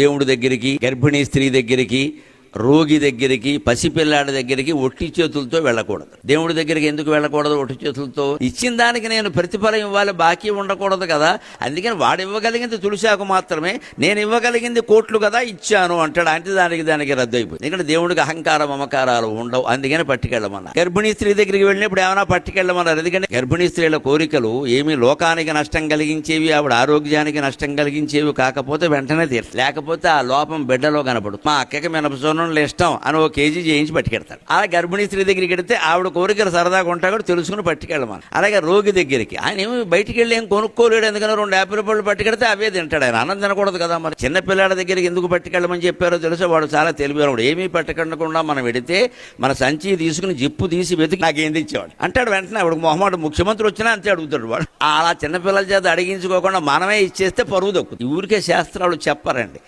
దేవుడి దగ్గరికి, గర్భిణీ స్త్రీ దగ్గరికి, రోగి దగ్గరికి, పసిపిల్లాడి దగ్గరికి ఒట్టి చేతులతో వెళ్ళకూడదు. దేవుడి దగ్గరికి ఎందుకు వెళ్ళకూడదు ఒట్టి చేతులతో? ఇచ్చిన దానికి నేను ప్రతిఫలం ఇవ్వాలి, బాకీ ఉండకూడదు కదా. అందుకని వాడు ఇవ్వగలిగింది తులసాకు మాత్రమే, నేను ఇవ్వగలిగింది కోట్లు కదా ఇచ్చాను అంటాడు. అంటే దానికి రద్దు అయిపోయింది. ఇక్కడ దేవుడికి అహంకారం మమకారాలు ఉండవు, అందుకని పట్టుకెళ్ళమన్నా. గర్భిణీ స్త్రీ దగ్గరికి వెళ్ళినప్పుడు ఏమైనా పట్టుకెళ్ళమన్నారు. ఎందుకంటే గర్భిణీ స్త్రీల కోరికలు ఏమీ లోకానికి నష్టం కలిగించేవి, ఆవిడ ఆరోగ్యానికి నష్టం కలిగించేవి కాకపోతే వెంటనే తీరు, లేకపోతే ఆ లోపం బిడ్డలో కనపడు. మా అక్కకి మినపసోనం ఇష్టం అని ఓ కేజీ చేయించి పట్టుకెడతాడు. అలా గర్భిణీ స్త్రీ దగ్గరికి వెడితే ఆవిడ కోరికలు సరదాగా ఉంటా కూడా తెలుసుకుని పట్టుకెళ్ళమని. అలాగే రోగి దగ్గరికి ఆయన ఏమి బయటికి వెళ్ళి ఏం కొనుక్కోలేడు, ఎందుకని 2 యాపిల్ పళ్ళు పట్టుకెడితే అవే తింటాడు. ఆయన అన్నం తినకూడదు కదా. మరి చిన్న పిల్లాడి దగ్గరికి ఎందుకు పట్టుకెళ్ళమని చెప్పారో తెలుసా? వాడు చాలా తెలివివాడు. ఏమీ పట్టుకెళ్ళకుండా మనం వెడితే మన సంచి తీసుకుని జిప్పు తీసి వెతికి నాకేం తెచ్చేవాడు అంటాడు. వెంటనే ఆవిడ మొహమాట ముఖ్యమంత్రి వచ్చినా అంతే అడుగుతాడు వాడు. అలా చిన్నపిల్లల చేత అడిగించుకోకుండా మనమే ఇచ్చేస్తే పరువు దక్కుతుంది. ఊరికే శాస్త్రాలు చెప్పరండి.